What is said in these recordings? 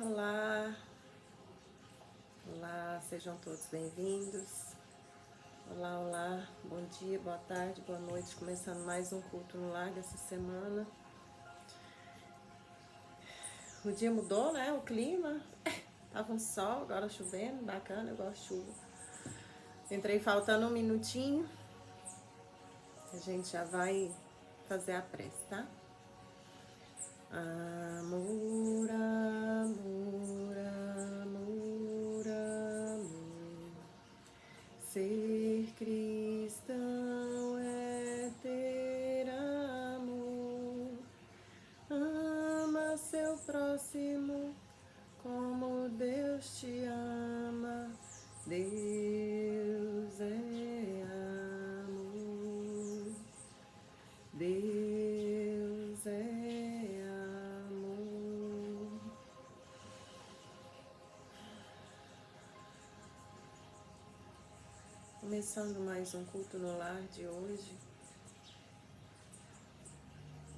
Olá, olá, sejam todos bem-vindos. Olá, olá, bom dia, boa tarde, boa noite. Começando mais um culto no lar dessa semana. O dia mudou, né? O clima. Tava um sol, agora chovendo, bacana, eu gosto de chuva. Entrei faltando um minutinho. A gente já vai fazer a prece, tá? Amor, amor, amor, amor. Ser cristão é ter amor. Ama seu próximo como Deus te ama. Deus é amor. Deus é amor. Começando mais um culto no lar de hoje,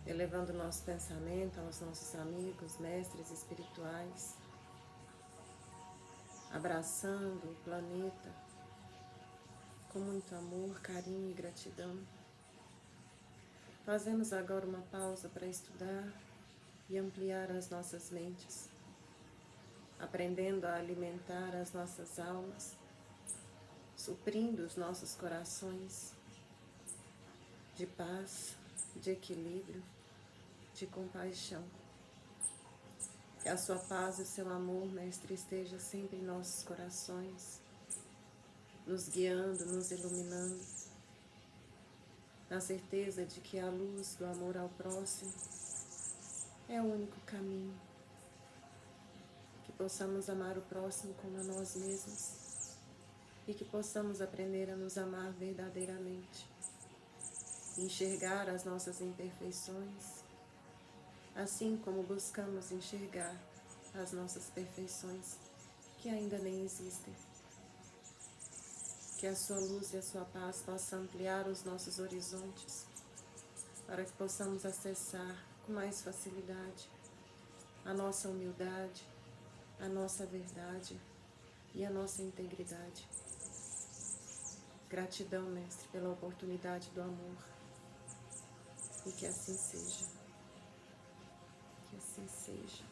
elevando nosso pensamento aos nossos amigos, mestres espirituais, abraçando o planeta com muito amor, carinho e gratidão. Fazemos agora uma pausa para estudar e ampliar as nossas mentes, aprendendo a alimentar as nossas almas, suprindo os nossos corações de paz, de equilíbrio, de compaixão. Que a sua paz e o seu amor, Mestre, esteja sempre em nossos corações, nos guiando, nos iluminando, na certeza de que a luz do amor ao próximo é o único caminho. Que possamos amar o próximo como a nós mesmos e que possamos aprender a nos amar verdadeiramente, enxergar as nossas imperfeições, assim como buscamos enxergar as nossas perfeições que ainda nem existem. Que a sua luz e a sua paz possam ampliar os nossos horizontes, para que possamos acessar com mais facilidade a nossa humildade, a nossa verdade e a nossa integridade. Gratidão, Mestre, pela oportunidade do amor. E que assim seja. Que assim seja.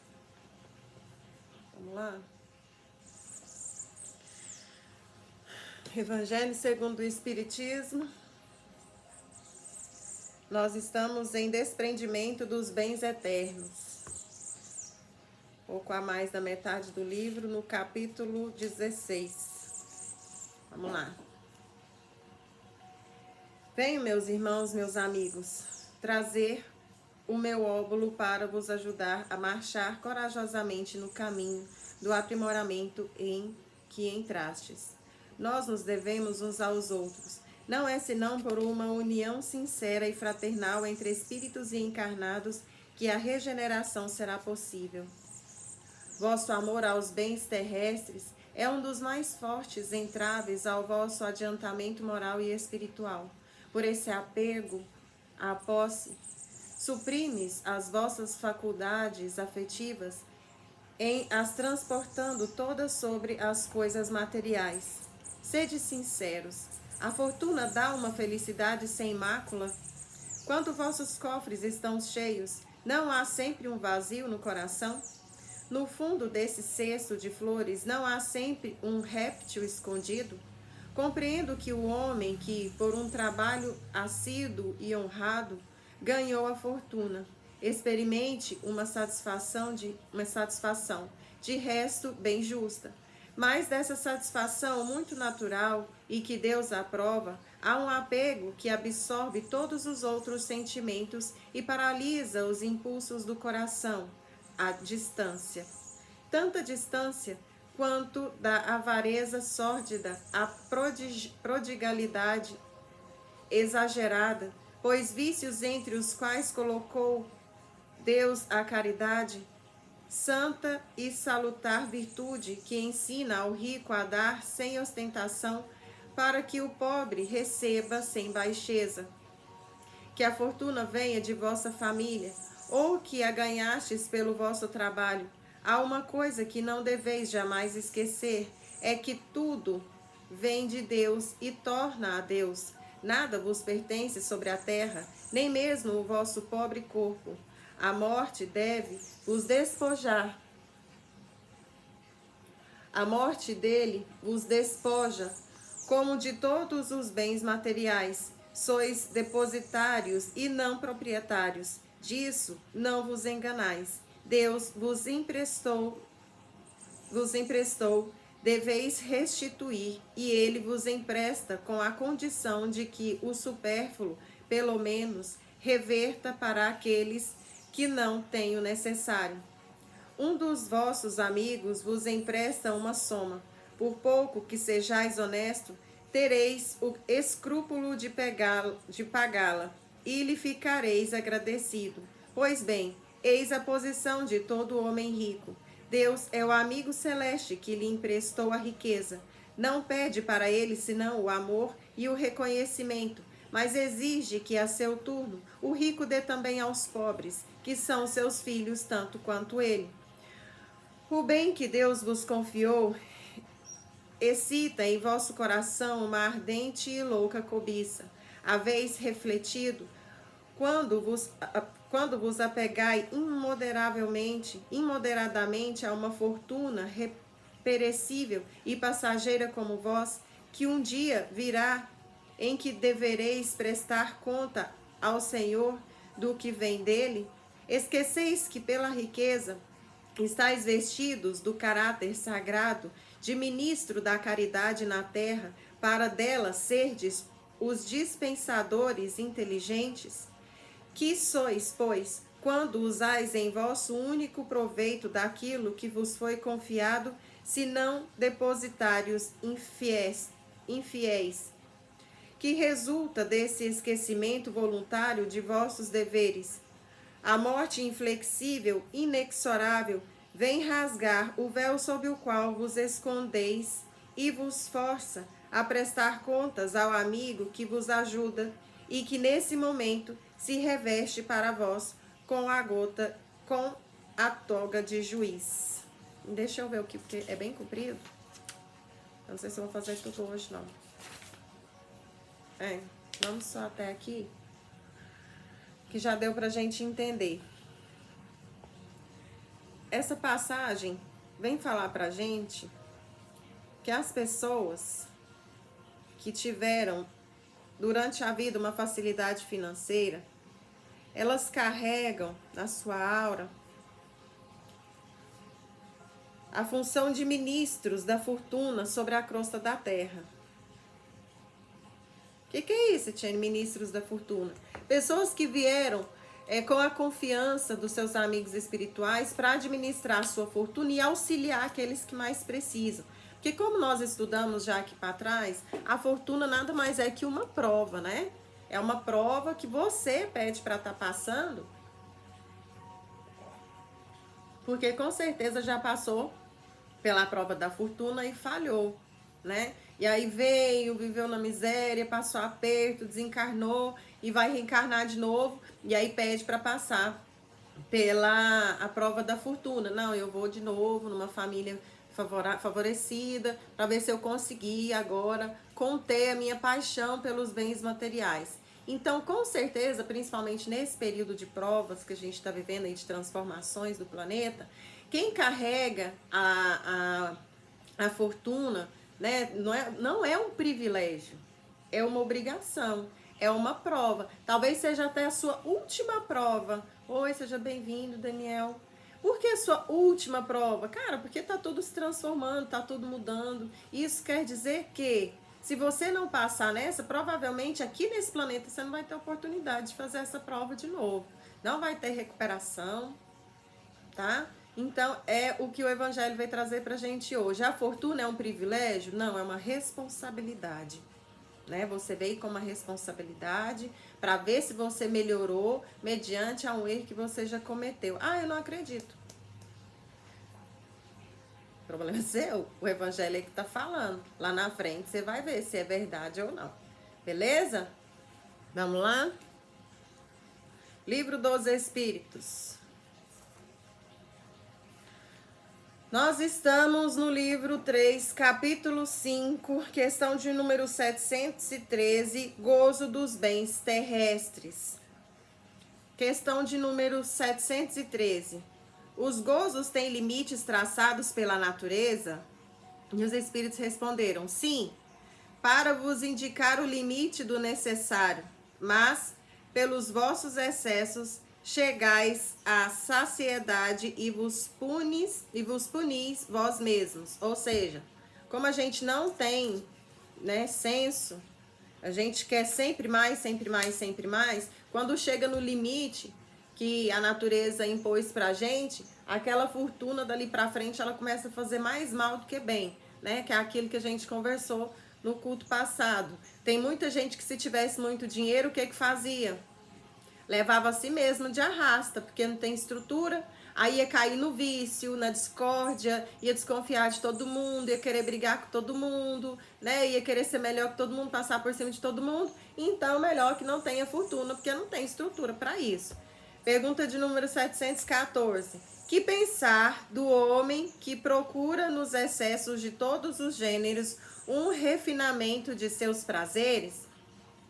Vamos lá? Evangelho segundo o Espiritismo. Nós estamos em desprendimento dos bens eternos. Pouco a mais da metade do livro, no capítulo 16. Vamos lá. Venho, meus irmãos, meus amigos, trazer o meu óbolo para vos ajudar a marchar corajosamente no caminho do aprimoramento em que entrastes. Nós nos devemos uns aos outros. Não é senão por uma união sincera e fraternal entre espíritos e encarnados que a regeneração será possível. Vosso amor aos bens terrestres é um dos mais fortes entraves ao vosso adiantamento moral e espiritual. Por esse apego à posse, suprimes as vossas faculdades afetivas em as transportando todas sobre as coisas materiais. Sede sinceros. A fortuna dá uma felicidade sem mácula? Quando vossos cofres estão cheios, não há sempre um vazio no coração? No fundo desse cesto de flores não há sempre um réptil escondido? Compreendo que o homem que, por um trabalho assíduo e honrado, ganhou a fortuna, experimente uma satisfação, de resto bem justa. Mas dessa satisfação muito natural e que Deus aprova, há um apego que absorve todos os outros sentimentos e paralisa os impulsos do coração, a distância. Tanta distância quanto da avareza sórdida a prodigalidade exagerada, pois vícios entre os quais colocou Deus a caridade, santa e salutar virtude que ensina ao rico a dar sem ostentação, para que o pobre receba sem baixeza. Que a fortuna venha de vossa família, ou que a ganhastes pelo vosso trabalho, Há uma coisa que não deveis jamais esquecer, é que tudo vem de Deus e torna a Deus. Nada vos pertence sobre a terra, nem mesmo o vosso pobre corpo. A morte deve vos despojar. A morte dele vos despoja, como de todos os bens materiais. Sois depositários e não proprietários. Disso não vos enganais. Deus vos emprestou, deveis restituir, e ele vos empresta com a condição de que o supérfluo, pelo menos, reverta para aqueles que não têm o necessário. Um dos vossos amigos vos empresta uma soma. Por pouco que sejais honesto, tereis o escrúpulo de pagá-la, e lhe ficareis agradecido. Pois bem, eis a posição de todo homem rico. Deus é o amigo celeste que lhe emprestou a riqueza. Não pede para ele senão o amor e o reconhecimento, mas exige que, a seu turno, o rico dê também aos pobres, que são seus filhos tanto quanto ele. O bem que Deus vos confiou excita em vosso coração uma ardente e louca cobiça. Haveis refletido quando vos apegai imoderadamente a uma fortuna perecível e passageira como vós, que um dia virá em que devereis prestar conta ao Senhor do que vem dele? Esqueceis que pela riqueza estáis vestidos do caráter sagrado de ministro da caridade na terra, para dela serdes os dispensadores inteligentes? Que sois, pois, quando usais em vosso único proveito daquilo que vos foi confiado, senão depositários infiéis, que resulta desse esquecimento voluntário de vossos deveres? A morte inflexível, inexorável, vem rasgar o véu sob o qual vos escondeis e vos força a prestar contas ao amigo que vos ajuda e que nesse momento se reveste para vós com a toga de juiz. Deixa eu ver o que, porque é bem comprido. Não sei se eu vou fazer tudo hoje, não. Vamos só até aqui, que já deu pra gente entender. Essa passagem vem falar pra gente que as pessoas que tiveram durante a vida uma facilidade financeira, elas carregam na sua aura a função de ministros da fortuna sobre a crosta da terra. O que é isso, Tiane? Ministros da fortuna? Pessoas que vieram com a confiança dos seus amigos espirituais para administrar a sua fortuna e auxiliar aqueles que mais precisam. Porque como nós estudamos já aqui para trás, a fortuna nada mais é que uma prova, né? É uma prova que você pede para estar passando, porque com certeza já passou pela prova da fortuna e falhou, né? E aí veio, viveu na miséria, passou aperto, desencarnou e vai reencarnar de novo, e aí pede para passar pela a prova da fortuna. Não, eu vou de novo numa família favorecida para ver se eu conseguir agora conter a minha paixão pelos bens materiais. Então, com certeza, principalmente nesse período de provas que a gente está vivendo aí, de transformações do planeta, quem carrega a fortuna, né, não é um privilégio, é uma obrigação, é uma prova. Talvez seja até a sua última prova. Oi, seja bem-vindo, Daniel. Por que a sua última prova? Cara, porque tá tudo se transformando, tá tudo mudando. Isso quer dizer que, se você não passar nessa, provavelmente aqui nesse planeta você não vai ter oportunidade de fazer essa prova de novo. Não vai ter recuperação, tá? Então, é o que o Evangelho vai trazer pra gente hoje. A fortuna é um privilégio? Não, é uma responsabilidade, né? Você veio com uma responsabilidade para ver se você melhorou mediante a um erro que você já cometeu. Ah, eu não acredito. O problema é seu. O Evangelho é que tá falando. Lá na frente você vai ver se é verdade ou não. Beleza? Vamos lá? Livro dos Espíritos. Nós estamos no livro 3, capítulo 5, questão de número 713, gozo dos bens terrestres. Questão de número 713. Os gozos têm limites traçados pela natureza? E os espíritos responderam: sim, para vos indicar o limite do necessário, mas pelos vossos excessos chegais à saciedade e vos punis vós mesmos. Ou seja, como a gente não tem, né, senso, a gente quer sempre mais, sempre mais, sempre mais. Quando chega no limite que a natureza impôs pra gente, aquela fortuna dali pra frente, ela começa a fazer mais mal do que bem, né? Que é aquilo que a gente conversou no culto passado. Tem muita gente que, se tivesse muito dinheiro, o que fazia? Levava a si mesmo de arrasta, porque não tem estrutura, aí ia cair no vício, na discórdia, ia desconfiar de todo mundo, ia querer brigar com todo mundo, né? Ia querer ser melhor que todo mundo, passar por cima de todo mundo. Então, melhor que não tenha fortuna, porque não tem estrutura para isso. Pergunta de número 714. Que pensar do homem que procura nos excessos de todos os gêneros um refinamento de seus prazeres?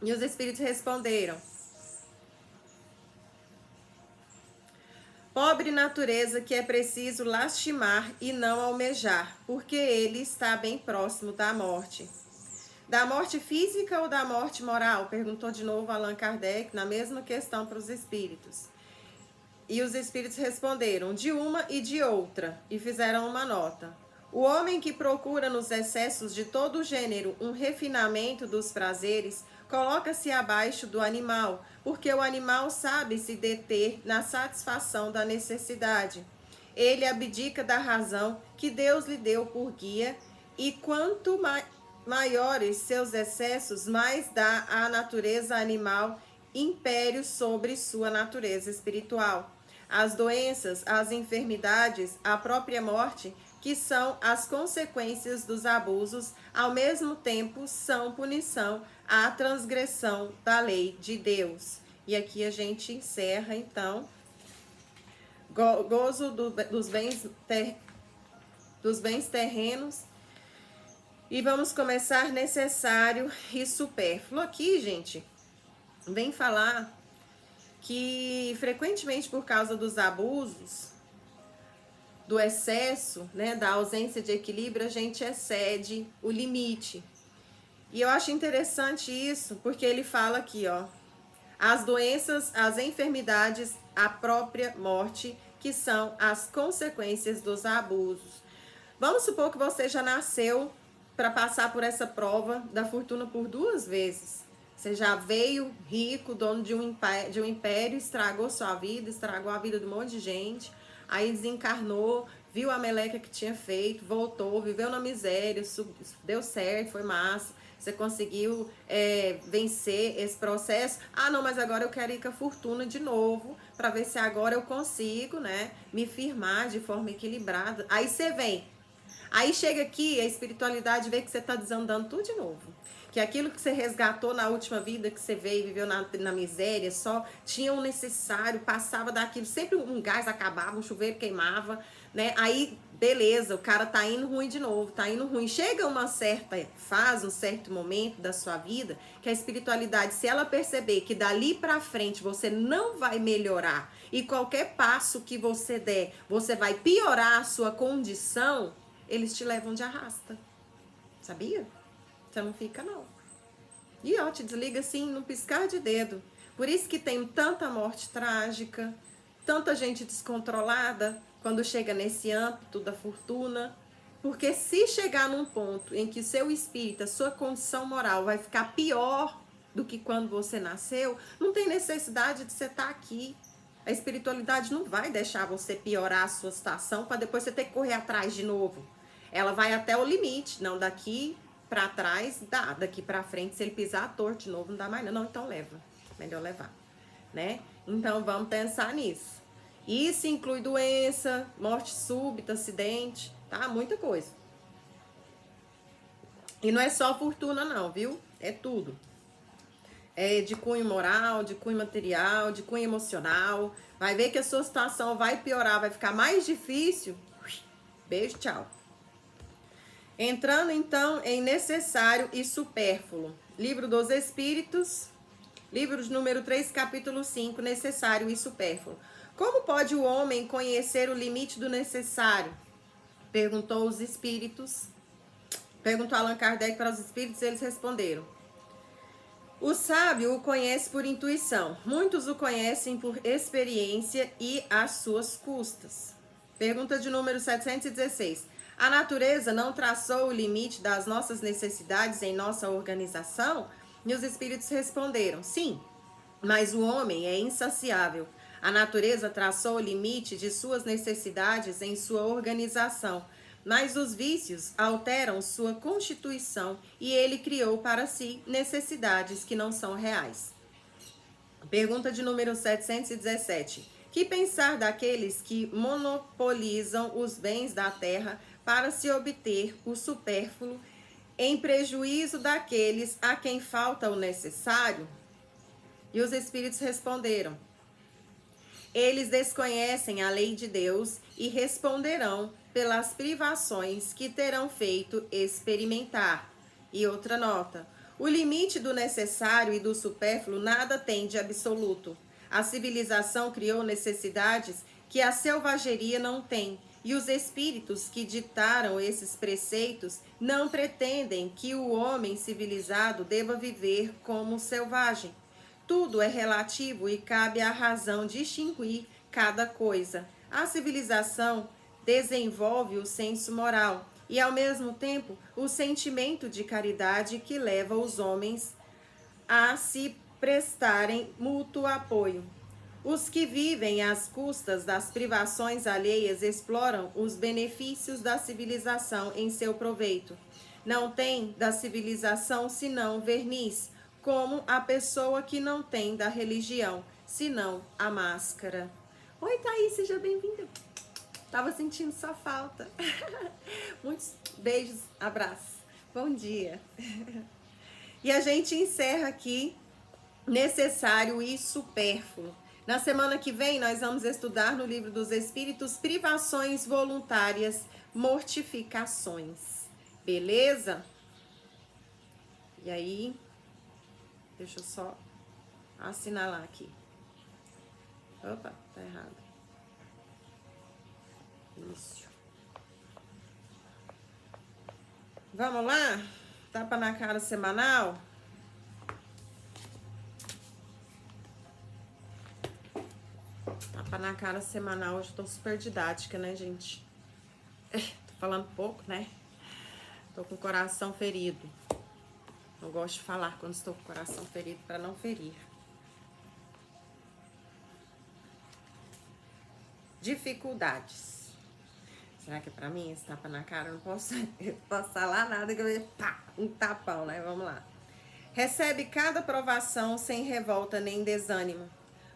E os espíritos responderam: pobre natureza que é preciso lastimar e não almejar, porque ele está bem próximo da morte. Da morte física ou da morte moral? Perguntou de novo Allan Kardec, na mesma questão para os espíritos. E os espíritos responderam: de uma e de outra, e fizeram uma nota. O homem que procura nos excessos de todo o gênero um refinamento dos prazeres coloca-se abaixo do animal, porque o animal sabe se deter na satisfação da necessidade. Ele abdica da razão que Deus lhe deu por guia, e quanto maiores seus excessos, mais dá à natureza animal império sobre sua natureza espiritual. As doenças, as enfermidades, a própria morte, que são as consequências dos abusos, ao mesmo tempo são punição à transgressão da lei de Deus. E aqui a gente encerra, então, gozo dos bens terrenos. E vamos começar necessário e supérfluo. Aqui, gente, vem falar que frequentemente, por causa dos abusos, do excesso, né, da ausência de equilíbrio, a gente excede o limite. E eu acho interessante isso, porque ele fala aqui, ó, as doenças, as enfermidades, a própria morte, que são as consequências dos abusos. Vamos supor que você já nasceu para passar por essa prova da fortuna por 2 vezes. Você já veio rico, dono de um império, estragou sua vida, estragou a vida de um monte de gente. Aí desencarnou, viu a meleca que tinha feito, voltou, viveu na miséria, deu certo, foi massa. Você conseguiu vencer esse processo. Ah, não, mas agora eu quero ir com a fortuna de novo, para ver se agora eu consigo, né, me firmar de forma equilibrada. Aí você vem. Aí chega aqui, a espiritualidade vê que você está desandando tudo de novo. Que aquilo que você resgatou na última vida, que você veio e viveu na miséria, só tinha o necessário, passava daquilo, sempre um gás acabava, um chuveiro queimava, né? Aí, beleza, o cara tá indo ruim de novo, tá indo ruim. Chega uma certa fase, um certo momento da sua vida, que a espiritualidade, se ela perceber que dali pra frente você não vai melhorar, e qualquer passo que você der, você vai piorar a sua condição, eles te levam de arrasta. Sabia? Você não fica, não. E ó, te desliga assim, num piscar de dedo. Por isso que tem tanta morte trágica, tanta gente descontrolada quando chega nesse âmbito da fortuna. Porque se chegar num ponto em que seu espírito, a sua condição moral vai ficar pior do que quando você nasceu, não tem necessidade de você estar aqui. A espiritualidade não vai deixar você piorar a sua situação para depois você ter que correr atrás de novo. Ela vai até o limite, não daqui para trás, dá, daqui para frente, se ele pisar torto de novo, não dá mais não, então leva, melhor levar, né? Então vamos pensar nisso. Isso inclui doença, morte súbita, acidente, tá? Muita coisa. E não é só fortuna não, viu? É tudo. É de cunho moral, de cunho material, de cunho emocional. Vai ver que a sua situação vai piorar, vai ficar mais difícil. Beijo, tchau. Entrando então em necessário e supérfluo. Livro dos Espíritos, livro de número 3, capítulo 5, necessário e supérfluo. Como pode o homem conhecer o limite do necessário? Perguntou os espíritos. Perguntou Allan Kardec para os espíritos e eles responderam. O sábio o conhece por intuição. Muitos o conhecem por experiência e às suas custas. Pergunta de número 716. A natureza não traçou o limite das nossas necessidades em nossa organização? E os espíritos responderam, sim, mas o homem é insaciável. A natureza traçou o limite de suas necessidades em sua organização, mas os vícios alteram sua constituição e ele criou para si necessidades que não são reais. Pergunta de número 717. Que pensar daqueles que monopolizam os bens da terra para se obter o supérfluo, em prejuízo daqueles a quem falta o necessário? E os espíritos responderam. Eles desconhecem a lei de Deus e responderão pelas privações que terão feito experimentar. E outra nota. O limite do necessário e do supérfluo nada tem de absoluto. A civilização criou necessidades que a selvageria não tem, e os espíritos que ditaram esses preceitos não pretendem que o homem civilizado deva viver como selvagem. Tudo é relativo e cabe à razão distinguir cada coisa. A civilização desenvolve o senso moral e, ao mesmo tempo, o sentimento de caridade que leva os homens a se prestarem mútuo apoio. Os que vivem às custas das privações alheias exploram os benefícios da civilização em seu proveito. Não tem da civilização senão verniz, como a pessoa que não tem da religião, senão a máscara. Oi, Thaís, seja bem-vinda. Tava sentindo sua falta. Muitos beijos, abraços. Bom dia. E a gente encerra aqui necessário e supérfluo. Na semana que vem, nós vamos estudar no Livro dos Espíritos privações voluntárias, mortificações. Beleza? E aí, deixa eu só assinalar aqui. Opa, tá errado. Isso. Vamos lá? Tapa na cara semanal? Tapa na cara semanal. Hoje tô super didática, né, gente? Tô falando pouco, né? Tô com o coração ferido. Não gosto de falar quando estou com o coração ferido para não ferir. Dificuldades. Será que é pra mim esse tapa na cara? Eu não posso falar nada que eu ia pá, um tapão, né? Vamos lá. Recebe cada provação sem revolta nem desânimo.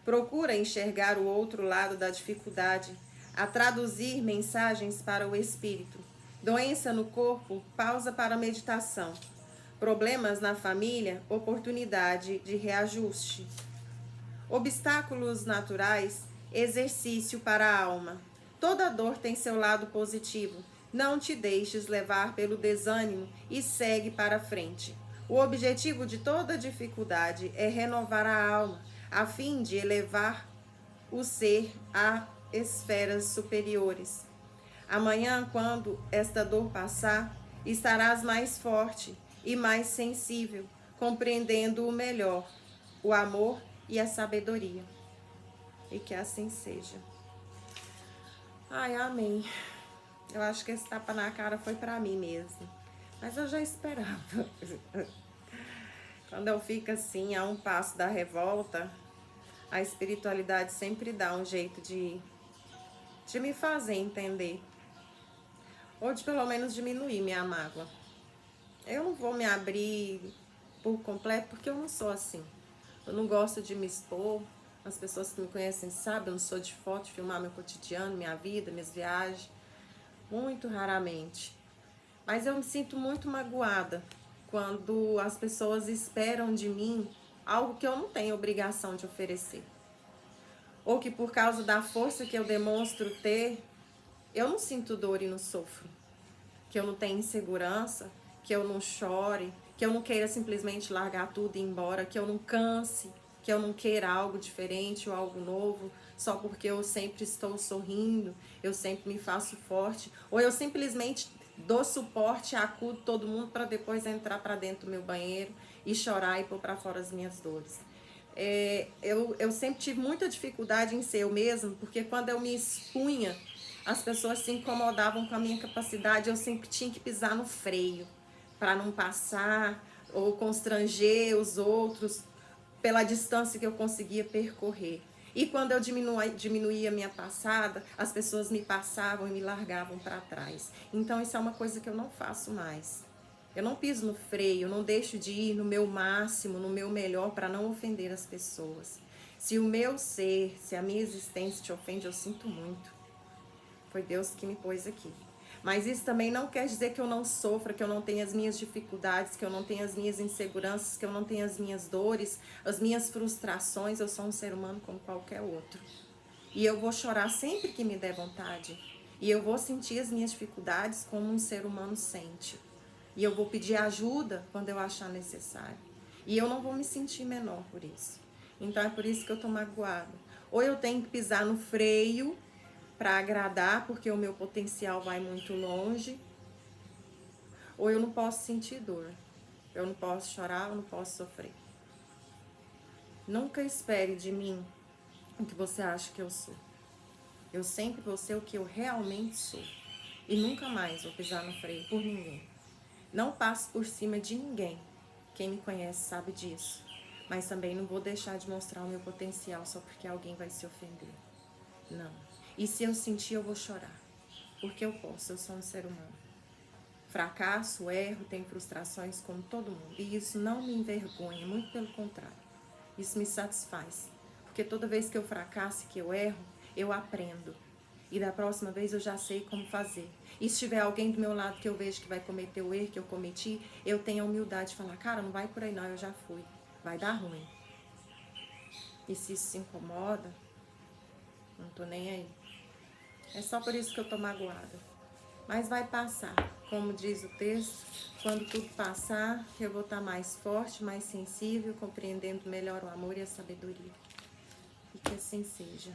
Procura enxergar o outro lado da dificuldade, a traduzir mensagens para o espírito. Doença no corpo, pausa para meditação. Problemas na família, oportunidade de reajuste. Obstáculos naturais, exercício para a alma. Toda dor tem seu lado positivo. Não te deixes levar pelo desânimo e segue para frente. O objetivo de toda dificuldade é renovar a alma, a fim de elevar o ser a esferas superiores. Amanhã, quando esta dor passar, estarás mais forte e mais sensível, compreendendo o melhor, o amor e a sabedoria. E que assim seja. Ai, amém. Eu acho que esse tapa na cara foi pra mim mesmo. Mas eu já esperava. Quando eu fico assim, a um passo da revolta, a espiritualidade sempre dá um jeito de me fazer entender. Ou de pelo menos diminuir minha mágoa. Eu não vou me abrir por completo, porque eu não sou assim. Eu não gosto de me expor. As pessoas que me conhecem sabem, eu não sou de foto, de filmar meu cotidiano, minha vida, minhas viagens. Muito raramente. Mas eu me sinto muito magoada quando as pessoas esperam de mim algo que eu não tenho obrigação de oferecer. Ou que por causa da força que eu demonstro ter, eu não sinto dor e não sofro. Que eu não tenha insegurança, que eu não chore, que eu não queira simplesmente largar tudo e ir embora, que eu não canse, que eu não queira algo diferente ou algo novo, só porque eu sempre estou sorrindo, eu sempre me faço forte, ou eu simplesmente dou suporte, acudo todo mundo para depois entrar para dentro do meu banheiro e chorar e pôr para fora as minhas dores. Eu sempre tive muita dificuldade em ser eu mesma, porque quando eu me expunha, as pessoas se incomodavam com a minha capacidade, eu sempre tinha que pisar no freio para não passar ou constranger os outros pela distância que eu conseguia percorrer. E quando eu diminuía a minha passada, as pessoas me passavam e me largavam para trás. Então isso é uma coisa que eu não faço mais. Eu não piso no freio, eu não deixo de ir no meu máximo, no meu melhor, para não ofender as pessoas. Se o meu ser, se a minha existência te ofende, eu sinto muito. Foi Deus que me pôs aqui. Mas isso também não quer dizer que eu não sofra, que eu não tenha as minhas dificuldades, que eu não tenha as minhas inseguranças, que eu não tenha as minhas dores, as minhas frustrações. Eu sou um ser humano como qualquer outro. E eu vou chorar sempre que me der vontade. E eu vou sentir as minhas dificuldades como um ser humano sente. E eu vou pedir ajuda quando eu achar necessário. E eu não vou me sentir menor por isso. Então é por isso que eu tô magoada. Ou eu tenho que pisar no freio para agradar, porque o meu potencial vai muito longe, ou eu não posso sentir dor. Eu não posso chorar, eu não posso sofrer. Nunca espere de mim o que você acha que eu sou. Eu sempre vou ser o que eu realmente sou. E nunca mais vou pisar no freio por ninguém. Não passo por cima de ninguém. Quem me conhece sabe disso. Mas também não vou deixar de mostrar o meu potencial só porque alguém vai se ofender. Não. E se eu sentir, eu vou chorar. Porque eu posso, eu sou um ser humano. Fracasso, erro, tenho frustrações como todo mundo. E isso não me envergonha, muito pelo contrário. Isso me satisfaz. Porque toda vez que eu fracasso e que eu erro, eu aprendo. E da próxima vez eu já sei como fazer. E se tiver alguém do meu lado que eu vejo que vai cometer o erro que eu cometi, eu tenho a humildade de falar, cara, não vai por aí não, eu já fui. Vai dar ruim. E se isso se incomoda, não tô nem aí. É só por isso que eu tô magoada. Mas vai passar. Como diz o texto, quando tudo passar, eu vou estar mais forte, mais sensível, compreendendo melhor o amor e a sabedoria. E que assim seja.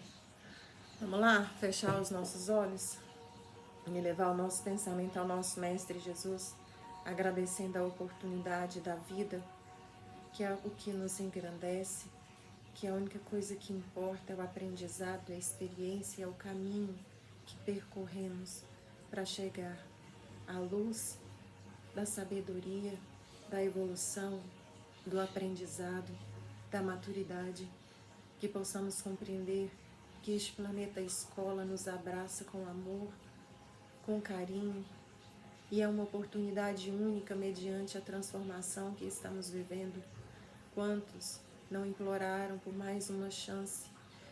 Vamos lá, fechar os nossos olhos e levar o nosso pensamento ao nosso Mestre Jesus, agradecendo a oportunidade da vida, que é o que nos engrandece, que a única coisa que importa é o aprendizado, a experiência e é o caminho que percorremos para chegar à luz da sabedoria, da evolução, do aprendizado, da maturidade, que possamos compreender que este planeta escola nos abraça com amor, com carinho, e é uma oportunidade única mediante a transformação que estamos vivendo. Quantos não imploraram por mais uma chance?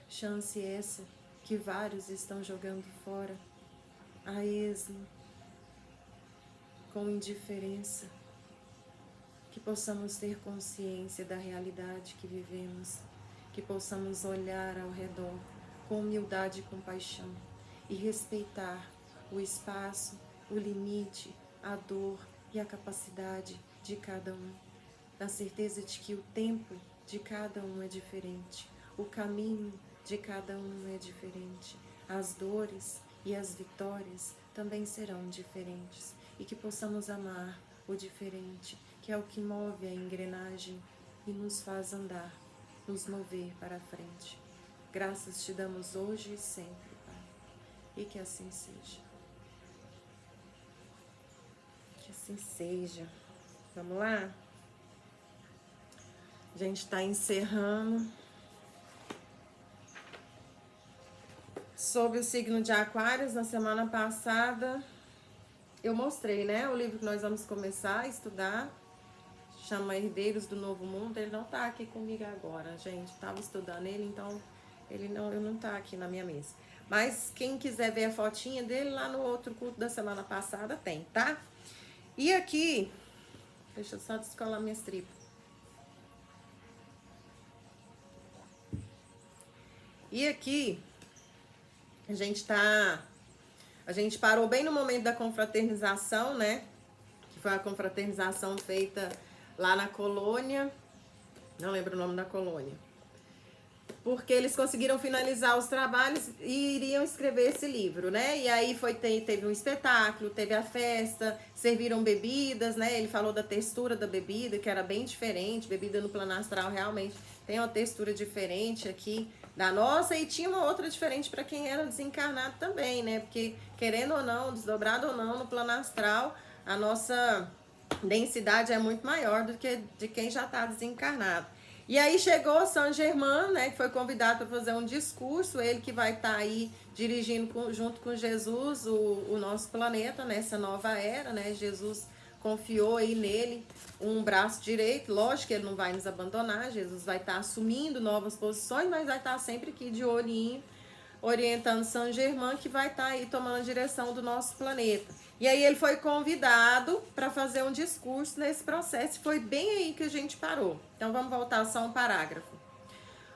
Chance essa que vários estão jogando fora, a esmo, com indiferença. Que possamos ter consciência da realidade que vivemos, que possamos olhar ao redor com humildade e compaixão e respeitar o espaço, o limite, a dor e a capacidade de cada um, na certeza de que o tempo de cada um é diferente, o caminho de cada um é diferente, as dores e as vitórias também serão diferentes, e que possamos amar o diferente, que é o que move a engrenagem e nos faz andar, nos mover para a frente. Graças te damos hoje e sempre, Pai, e que assim seja. Que assim seja. Vamos lá? A gente está encerrando. Sobre o signo de Aquários, na semana passada, eu mostrei, né? O livro que nós vamos começar a estudar, chama Herdeiros do Novo Mundo. Ele não tá aqui comigo agora, gente. Tava estudando ele, então ele não tá aqui na minha mesa. Mas quem quiser ver a fotinha dele lá no outro culto da semana passada, tem, tá? E aqui, deixa eu só descolar minhas tripas. E aqui, a gente tá A gente parou bem no momento da confraternização, né? Que foi a confraternização feita lá na colônia. Não lembro o nome da colônia. Porque eles conseguiram finalizar os trabalhos e iriam escrever esse livro, né? E aí teve um espetáculo, teve a festa, serviram bebidas, né? Ele falou da textura da bebida, que era bem diferente. Bebida no plano astral realmente tem uma textura diferente aqui da nossa, e tinha uma outra diferente para quem era desencarnado também, né? Porque, querendo ou não, desdobrado ou não, no plano astral, a nossa densidade é muito maior do que de quem já está desencarnado. E aí chegou Saint Germain, né, que foi convidado para fazer um discurso, ele que vai estar aí dirigindo junto com Jesus o nosso planeta nessa nova era, né? Jesus confiou aí nele um braço direito, lógico que ele não vai nos abandonar, Jesus vai estar assumindo novas posições, mas vai estar sempre aqui de olhinho, orientando Saint Germain, que vai estar aí tomando a direção do nosso planeta. E aí ele foi convidado para fazer um discurso nesse processo, foi bem aí que a gente parou. Então vamos voltar só um parágrafo.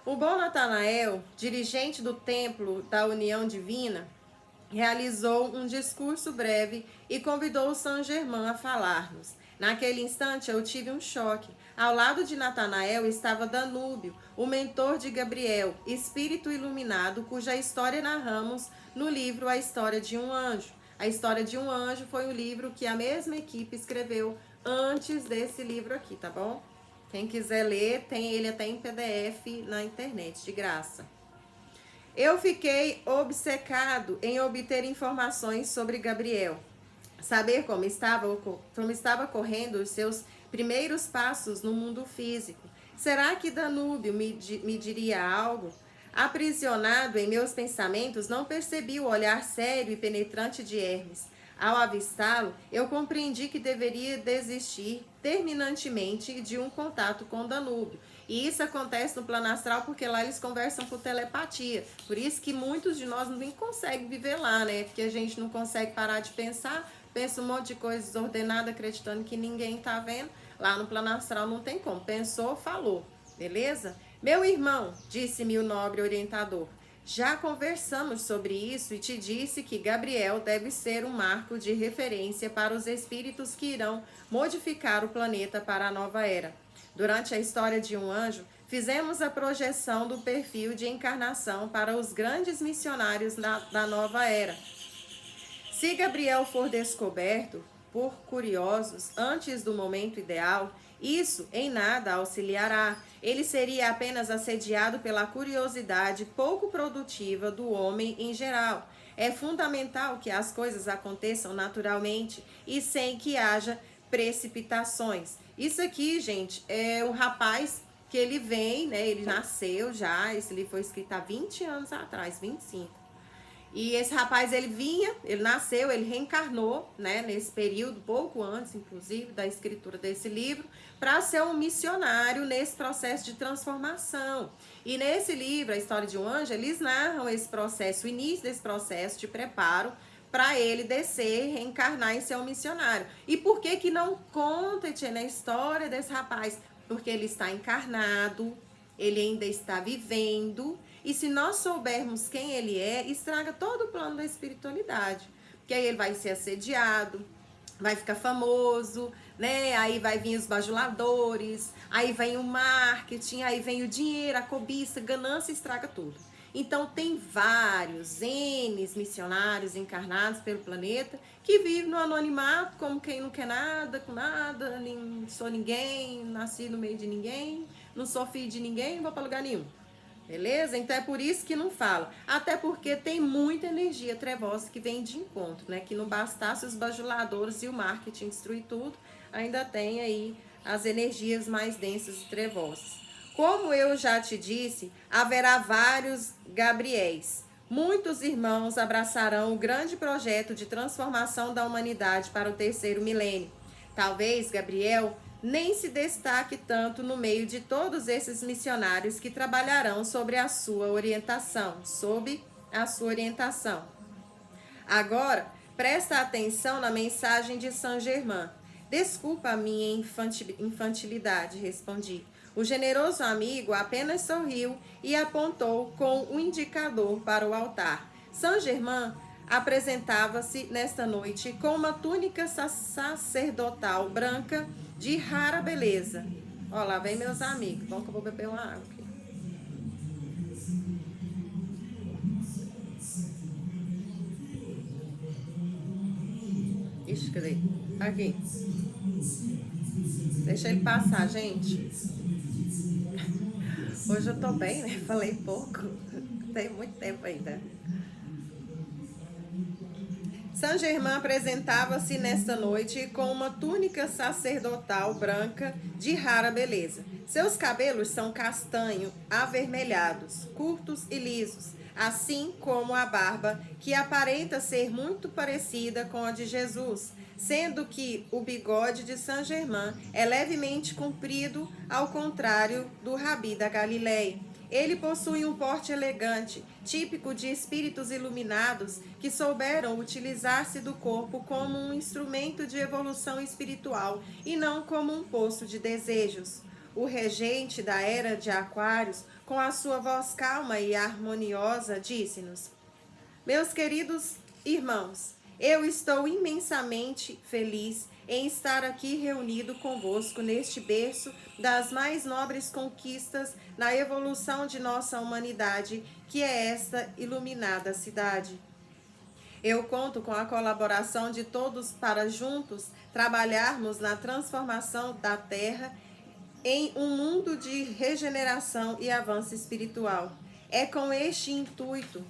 O bom Natanael, dirigente do Templo da União Divina, realizou um discurso breve e convidou Saint Germain a falar-nos. Naquele instante eu tive um choque. Ao lado de Natanael estava Danúbio, o mentor de Gabriel, espírito iluminado, cuja história narramos no livro A História de um Anjo. A História de um Anjo foi o livro que a mesma equipe escreveu antes desse livro aqui, tá bom? Quem quiser ler, tem ele até em PDF na internet, de graça. Eu fiquei obcecado em obter informações sobre Gabriel, saber como estava correndo os seus primeiros passos no mundo físico. Será que Danúbio me diria algo? Aprisionado em meus pensamentos, não percebi o olhar sério e penetrante de Hermes. Ao avistá-lo, eu compreendi que deveria desistir terminantemente de um contato com Danúbio. E isso acontece no plano astral porque lá eles conversam por telepatia. Por isso que muitos de nós nem conseguem viver lá, né? Porque a gente não consegue parar de pensar, pensa um monte de coisa desordenada, acreditando que ninguém tá vendo. Lá no plano astral não tem como. Pensou, falou. Beleza? Meu irmão, disse-me o nobre orientador, já conversamos sobre isso e te disse que Gabriel deve ser um marco de referência para os espíritos que irão modificar o planeta para a nova era. Durante a história de um anjo, fizemos a projeção do perfil de encarnação para os grandes missionários da nova era. Se Gabriel for descoberto por curiosos antes do momento ideal, isso em nada auxiliará. Ele seria apenas assediado pela curiosidade pouco produtiva do homem em geral. É fundamental que as coisas aconteçam naturalmente e sem que haja precipitações. Isso aqui, gente, é um rapaz que ele vem, né? Ele nasceu já, esse livro foi escrito há 20 anos atrás, 25. E esse rapaz, ele nasceu, ele reencarnou, né, nesse período, pouco antes, inclusive, da escritura desse livro, para ser um missionário nesse processo de transformação. E nesse livro, A História de um Anjo, eles narram esse processo, o início desse processo de preparo para ele descer, reencarnar e ser um missionário. E por que que não conta, tia, na história desse rapaz? Porque ele está encarnado, ele ainda está vivendo. E se nós soubermos quem ele é, estraga todo o plano da espiritualidade. Porque aí ele vai ser assediado, vai ficar famoso, né? Aí vai vir os bajuladores, aí vem o marketing, aí vem o dinheiro, a cobiça, a ganância, estraga tudo. Então tem vários N's missionários encarnados pelo planeta que vivem no anonimato, como quem não quer nada, com nada, nem sou ninguém, nasci no meio de ninguém, não sou filho de ninguém, não vou para lugar nenhum. Beleza? Então é por isso que não fala. Até porque tem muita energia trevosa que vem de encontro, né? Que não bastasse os bajuladores e o marketing destruir tudo, ainda tem aí as energias mais densas e trevosas. Como eu já te disse, haverá vários Gabriéis. Muitos irmãos abraçarão o grande projeto de transformação da humanidade para o terceiro milênio. Talvez Gabriel nem se destaque tanto no meio de todos esses missionários que trabalharão sob a sua orientação. Agora, presta atenção na mensagem de Saint Germain. Desculpa a minha infantilidade, respondi. O generoso amigo apenas sorriu e apontou com o indicador para o altar. Saint Germain apresentava-se nesta noite com uma túnica sacerdotal branca de rara beleza. Ó, lá vem meus amigos. Bom que eu vou beber uma água aqui. Ixi, cadê? Aqui. Deixa ele passar, gente. Hoje eu tô bem, né? Falei pouco. Tem muito tempo ainda. Saint Germain apresentava-se nesta noite com uma túnica sacerdotal branca de rara beleza. Seus cabelos são castanho avermelhados, curtos e lisos, assim como a barba, que aparenta ser muito parecida com a de Jesus, sendo que o bigode de Saint Germain é levemente comprido, ao contrário do Rabi da Galileia. Ele possui um porte elegante, típico de espíritos iluminados que souberam utilizar-se do corpo como um instrumento de evolução espiritual e não como um poço de desejos. O regente da era de Aquários, com a sua voz calma e harmoniosa, disse-nos: Meus queridos irmãos, eu estou imensamente feliz em estar aqui reunido convosco neste berço das mais nobres conquistas na evolução de nossa humanidade, que é esta iluminada cidade. Eu conto com a colaboração de todos para juntos trabalharmos na transformação da Terra em um mundo de regeneração e avanço espiritual. É com este intuito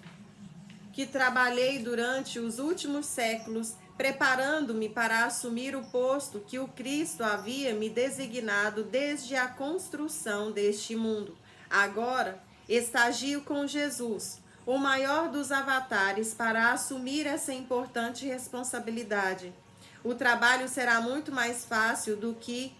que trabalhei durante os últimos séculos, preparando-me para assumir o posto que o Cristo havia me designado desde a construção deste mundo. Agora, estagio com Jesus, o maior dos avatares, para assumir essa importante responsabilidade. O trabalho será muito mais fácil do que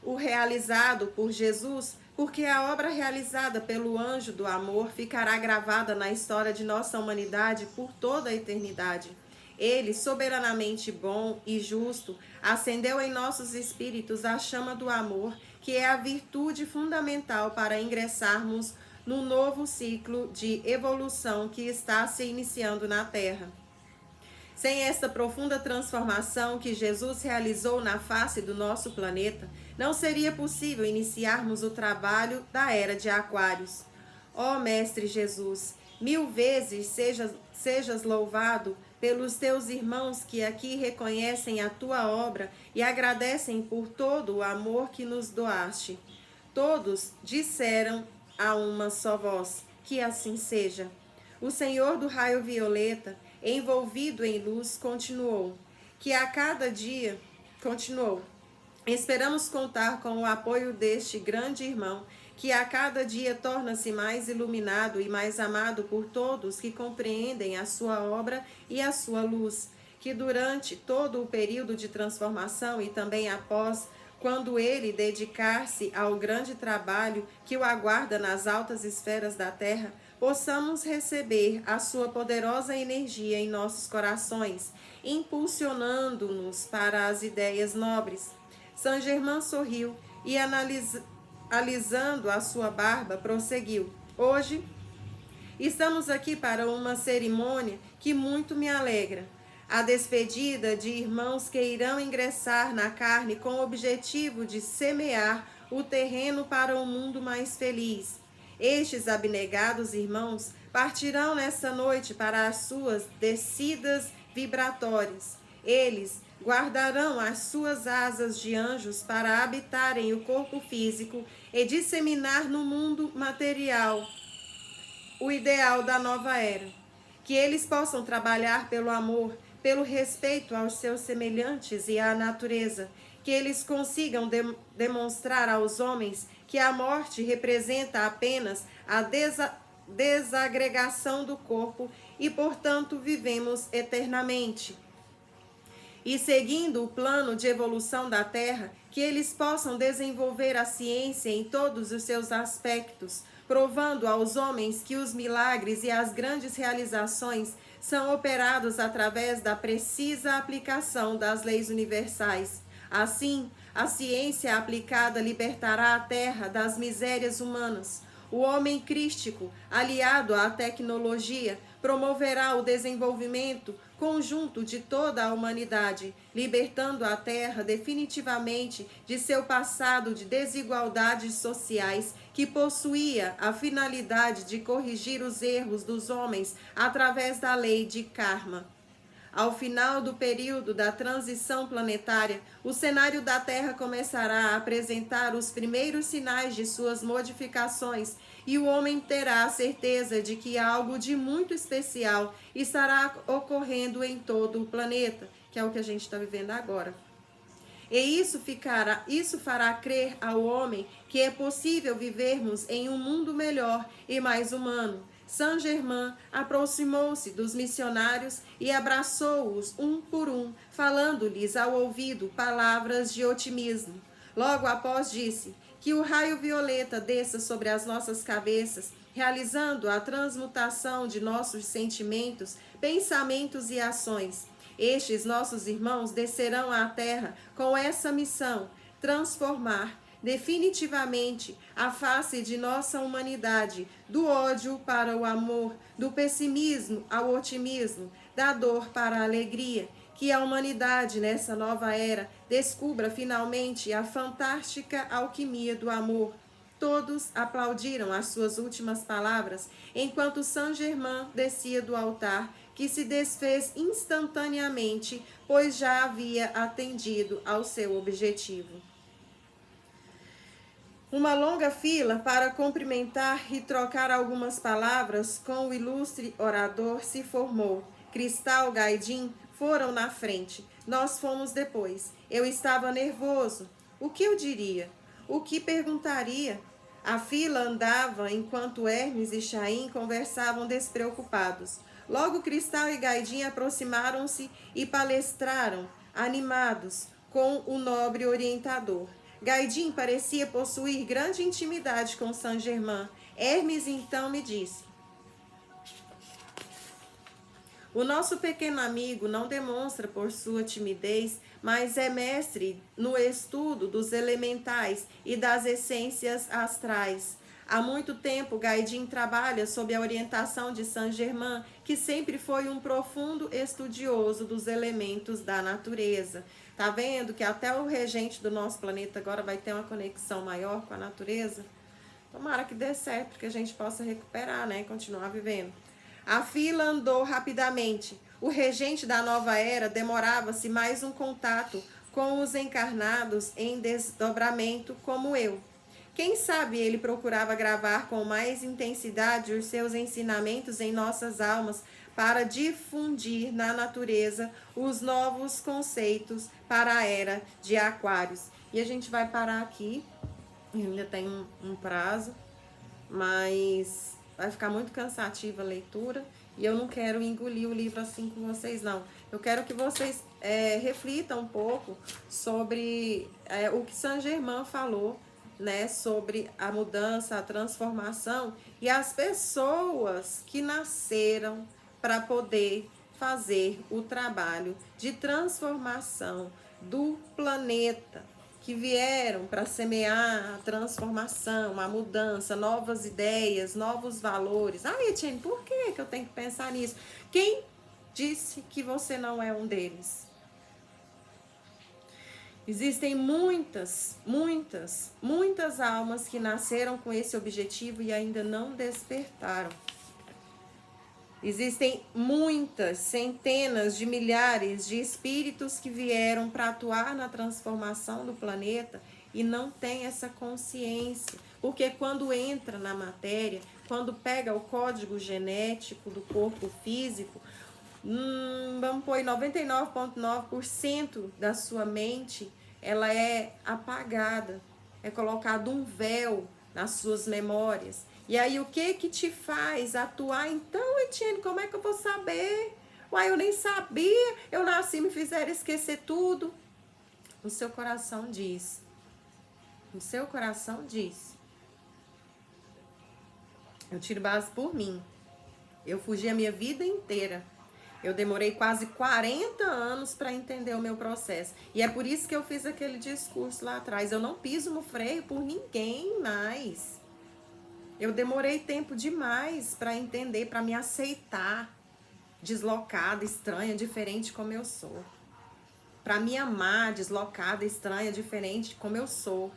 o realizado por Jesus, porque a obra realizada pelo anjo do amor ficará gravada na história de nossa humanidade por toda a eternidade. Ele, soberanamente bom e justo, acendeu em nossos espíritos a chama do amor, que é a virtude fundamental para ingressarmos no novo ciclo de evolução que está se iniciando na Terra. Sem esta profunda transformação que Jesus realizou na face do nosso planeta, não seria possível iniciarmos o trabalho da era de Aquários. Ó Mestre Jesus, 1000 vezes sejas louvado pelos teus irmãos que aqui reconhecem a tua obra e agradecem por todo o amor que nos doaste. Todos disseram a uma só voz, que assim seja. O Senhor do raio violeta, envolvido em luz, continuou. Esperamos contar com o apoio deste grande irmão, que a cada dia torna-se mais iluminado e mais amado por todos que compreendem a sua obra e a sua luz, que durante todo o período de transformação e também após, quando ele dedicar-se ao grande trabalho que o aguarda nas altas esferas da terra, possamos receber a sua poderosa energia em nossos corações, impulsionando-nos para as ideias nobres. Saint Germain sorriu e, alisando a sua barba, prosseguiu. Hoje estamos aqui para uma cerimônia que muito me alegra. A despedida de irmãos que irão ingressar na carne com o objetivo de semear o terreno para um mundo mais feliz. Estes abnegados irmãos partirão nessa noite para as suas descidas vibratórias. Eles guardarão as suas asas de anjos para habitarem o corpo físico e disseminar no mundo material o ideal da nova era. Que eles possam trabalhar pelo amor, pelo respeito aos seus semelhantes e à natureza. Que eles consigam demonstrar aos homens que a morte representa apenas a desagregação do corpo e, portanto, vivemos eternamente. E seguindo o plano de evolução da Terra, que eles possam desenvolver a ciência em todos os seus aspectos, provando aos homens que os milagres e as grandes realizações são operados através da precisa aplicação das leis universais. Assim, a ciência aplicada libertará a Terra das misérias humanas. O homem crístico, aliado à tecnologia, promoverá o desenvolvimento conjunto de toda a humanidade, libertando a Terra definitivamente de seu passado de desigualdades sociais que possuía a finalidade de corrigir os erros dos homens através da lei de karma. Ao final do período da transição planetária, o cenário da Terra começará a apresentar os primeiros sinais de suas modificações e o homem terá a certeza de que algo de muito especial estará ocorrendo em todo o planeta, que é o que a gente está vivendo agora. E isso fará crer ao homem que é possível vivermos em um mundo melhor e mais humano. Saint-Germain aproximou-se dos missionários e abraçou-os um por um, falando-lhes ao ouvido palavras de otimismo. Logo após disse: que o raio violeta desça sobre as nossas cabeças, realizando a transmutação de nossos sentimentos, pensamentos e ações. Estes nossos irmãos descerão à terra com essa missão: transformar definitivamente a face de nossa humanidade, do ódio para o amor, do pessimismo ao otimismo, da dor para a alegria. Que a humanidade, nessa nova era, descubra finalmente a fantástica alquimia do amor. Todos aplaudiram as suas últimas palavras, enquanto Saint-Germain descia do altar, que se desfez instantaneamente, pois já havia atendido ao seu objetivo. Uma longa fila para cumprimentar e trocar algumas palavras com o ilustre orador se formou. Cristal e Gaidin foram na frente. Nós fomos depois. Eu estava nervoso. O que eu diria? O que perguntaria? A fila andava enquanto Hermes e Chaim conversavam despreocupados. Logo Cristal e Gaidin aproximaram-se e palestraram, animados, com o nobre orientador. Gaidin parecia possuir grande intimidade com Saint-Germain. Hermes então me disse: o nosso pequeno amigo não demonstra por sua timidez, mas é mestre no estudo dos elementais e das essências astrais. Há muito tempo, Gaidin trabalha sob a orientação de Saint-Germain, que sempre foi um profundo estudioso dos elementos da natureza. Tá vendo que até o regente do nosso planeta agora vai ter uma conexão maior com a natureza? Tomara que dê certo, que a gente possa recuperar, né? Continuar vivendo. A fila andou rapidamente. O regente da nova era demorava-se mais um contato com os encarnados em desdobramento como eu. Quem sabe ele procurava gravar com mais intensidade os seus ensinamentos em nossas almas para difundir na natureza os novos conceitos para a era de Aquários. E a gente vai parar aqui, ainda tem um prazo, mas vai ficar muito cansativa a leitura e eu não quero engolir o livro assim com vocês, não. Eu quero que vocês reflitam um pouco sobre o que Saint-Germain falou, né, sobre a mudança, a transformação e as pessoas que nasceram para poder fazer o trabalho de transformação do planeta, que vieram para semear a transformação, a mudança, novas ideias, novos valores. Ah, Etienne, por que eu tenho que pensar nisso? Quem disse que você não é um deles? Existem muitas almas que nasceram com esse objetivo e ainda não despertaram. Existem muitas, centenas de milhares de espíritos que vieram para atuar na transformação do planeta e não têm essa consciência. Porque quando entra na matéria, quando pega o código genético do corpo físico, vamos pôr 99,9% da sua mente, ela é apagada, é colocado um véu nas suas memórias. E aí o que te faz atuar? Então, Etienne, como é que eu vou saber? Uai, eu nem sabia, eu nasci e me fizeram esquecer tudo. O seu coração diz. O seu coração diz. Eu tiro base por mim. Eu fugi a minha vida inteira. Eu demorei quase 40 anos para entender o meu processo. E é por isso que eu fiz aquele discurso lá atrás. Eu não piso no freio por ninguém mais. Eu demorei tempo demais para entender, para me aceitar deslocada, estranha, diferente como eu sou. Para me amar deslocada, estranha, diferente como eu sou.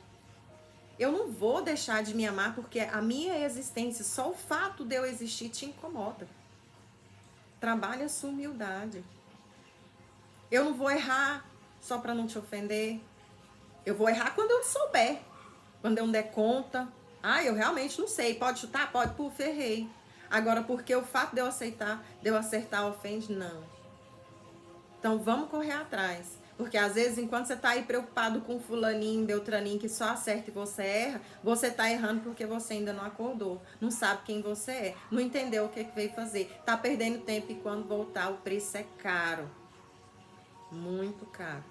Eu não vou deixar de me amar porque a minha existência, só o fato de eu existir te incomoda. Trabalhe a sua humildade. Eu não vou errar só para não te ofender. Eu vou errar quando eu souber. Quando eu não der conta. Ah, eu realmente não sei. Pode chutar? Pode. Puf, errei. Agora, porque o fato de eu aceitar, de eu acertar, ofende? Não. Então, vamos correr atrás. Porque às vezes, enquanto você tá aí preocupado com fulaninho, beltraninho, que só acerta e você erra, você tá errando porque você ainda não acordou. Não sabe quem você é. Não entendeu o que veio fazer. Tá perdendo tempo e quando voltar, o preço é caro. Muito caro.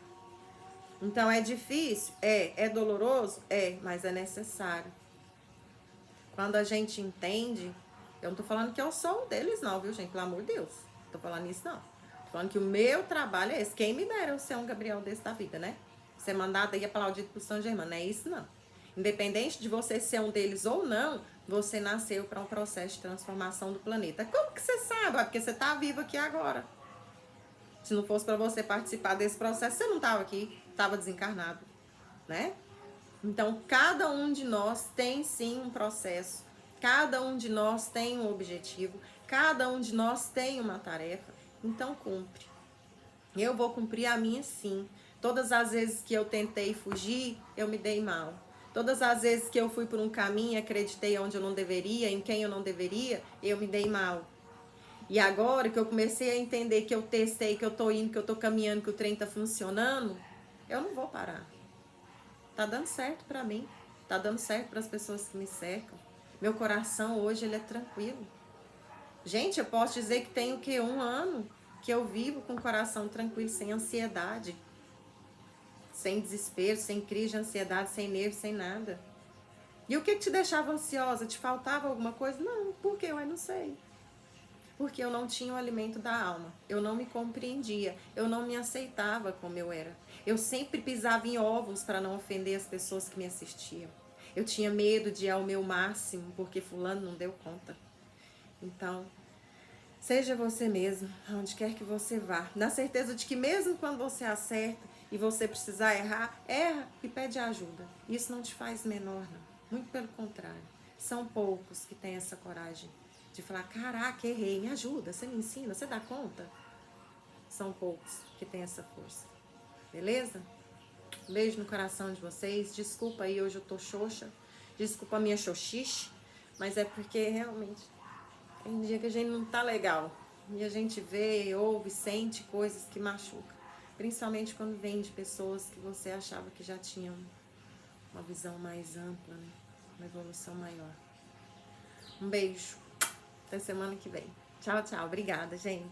Então, é difícil? É doloroso? Mas é necessário. Quando a gente entende, eu não tô falando que eu sou um deles não, viu, gente? Pelo amor de Deus. Não tô falando isso não. Tô falando que o meu trabalho é esse. Quem me dera eu ser um Gabriel desse da vida, né? Ser mandado aí aplaudido pro São Germano. Não é isso não. Independente de você ser um deles ou não, você nasceu para um processo de transformação do planeta. Como que você sabe? Porque você tá vivo aqui agora. Se não fosse para você participar desse processo, você não tava aqui, tava desencarnado, né? Então, cada um de nós tem sim um processo, cada um de nós tem um objetivo, cada um de nós tem uma tarefa, então cumpre. Eu vou cumprir a minha sim. Todas as vezes que eu tentei fugir, eu me dei mal. Todas as vezes que eu fui por um caminho e acreditei onde eu não deveria, em quem eu não deveria, eu me dei mal. E agora que eu comecei a entender que eu testei, que eu tô indo, que eu tô caminhando, que o trem tá funcionando, eu não vou parar. Tá dando certo pra mim. Tá dando certo para as pessoas que me cercam. Meu coração hoje ele é tranquilo. Gente, eu posso dizer que tem o que 1 ano que eu vivo com o coração tranquilo, sem ansiedade, sem desespero, sem crise de ansiedade, sem nervo, sem nada. E o que te deixava ansiosa? Te faltava alguma coisa? Não, por quê? Eu não sei. Porque eu não tinha o alimento da alma. Eu não me compreendia. Eu não me aceitava como eu era. Eu sempre pisava em ovos para não ofender as pessoas que me assistiam. Eu tinha medo de ir ao meu máximo, porque fulano não deu conta. Então, seja você mesmo, aonde quer que você vá. Na certeza de que mesmo quando você acerta e você precisar errar, erra e pede ajuda. Isso não te faz menor, não. Muito pelo contrário. São poucos que têm essa coragem de falar, caraca, errei, me ajuda, você me ensina, você dá conta? São poucos que têm essa força. Beleza? Beijo no coração de vocês. Desculpa aí, hoje eu tô xoxa. Desculpa a minha xoxixe. Mas é porque realmente tem dia que a gente não tá legal. E a gente vê, ouve, sente coisas que machucam. Principalmente quando vem de pessoas que você achava que já tinham uma visão mais ampla, né? Uma evolução maior. Um beijo. Até semana que vem. Tchau, tchau. Obrigada, gente.